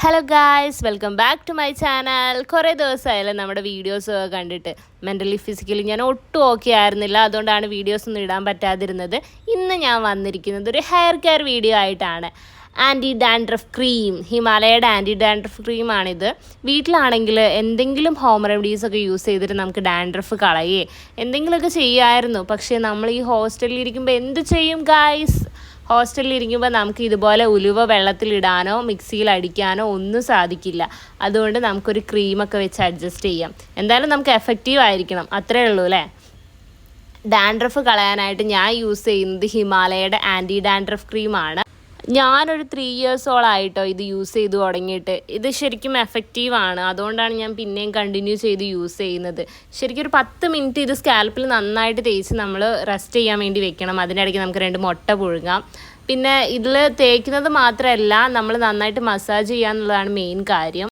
Hello guys, welcome back to my channel. കുറേ ദിവസമായാലും നമ്മുടെ വീഡിയോസ് കണ്ടിട്ട് മെൻ്റലി ഫിസിക്കലി ഞാൻ ഒട്ടും ഓക്കെ ആയിരുന്നില്ല. അതുകൊണ്ടാണ് വീഡിയോസ് ഒന്നും ഇടാൻ പറ്റാതിരുന്നത്. ഇന്ന് ഞാൻ വന്നിരിക്കുന്നത് ഒരു ഹെയർ കെയർ വീഡിയോ ആയിട്ടാണ്. ആൻറ്റി ഡാൻഡ്രഫ് ക്രീം, ഹിമാലയയുടെ ആൻറ്റി ഡാൻഡ്രഫ് ക്രീമാണിത്. വീട്ടിലാണെങ്കിൽ എന്തെങ്കിലും ഹോം റെമഡീസൊക്കെ യൂസ് ചെയ്തിട്ട് നമുക്ക് ഡാൻഡ്രഫ് കളയേ എന്തെങ്കിലുമൊക്കെ ചെയ്യുമായിരുന്നു. പക്ഷേ നമ്മൾ ഈ ഹോസ്റ്റലിൽ ഇരിക്കുമ്പോൾ എന്ത് ചെയ്യും ഗായ്സ്? ഹോസ്റ്റലിൽ ഇരിക്കുമ്പോൾ നമുക്ക് ഇതുപോലെ ഉലുവ വെള്ളത്തിലിടാനോ മിക്സിയിൽ അടിക്കാനോ ഒന്നും സാധിക്കില്ല. അതുകൊണ്ട് നമുക്കൊരു ക്രീമൊക്കെ വെച്ച് അഡ്ജസ്റ്റ് ചെയ്യാം. എന്തായാലും നമുക്ക് എഫക്റ്റീവ് ആയിരിക്കണം, അത്രേ ഉള്ളൂ അല്ലേ. ഡാൻഡ്രഫ് കളയാനായിട്ട് ഞാൻ യൂസ് ചെയ്യുന്നത് ഹിമാലയയുടെ ആൻറ്റി ഡാൻഡ്രഫ് ക്രീമാണ്. ഞാനൊരു 3 ഇയേഴ്സോളായിട്ടോ ഇത് യൂസ് ചെയ്ത് തുടങ്ങിയിട്ട്. ഇത് ശരിക്കും എഫക്റ്റീവാണ്. അതുകൊണ്ടാണ് ഞാൻ പിന്നെയും കണ്ടിന്യൂ ചെയ്ത് യൂസ് ചെയ്യുന്നത്. ശരിക്കും ഒരു 10 മിനിറ്റ് ഇത് സ്കാൽപ്പിൽ നന്നായിട്ട് തേച്ച് നമ്മൾ റെസ്റ്റ് ചെയ്യാൻ വേണ്ടി വെക്കണം. അതിനിടയ്ക്ക് നമുക്ക് 2 മുട്ട പുഴുങ്ങാം. പിന്നെ ഇതിൽ തേക്കുന്നത് മാത്രമല്ല, നമ്മൾ നന്നായിട്ട് മസാജ് ചെയ്യുക എന്നുള്ളതാണ് മെയിൻ കാര്യം.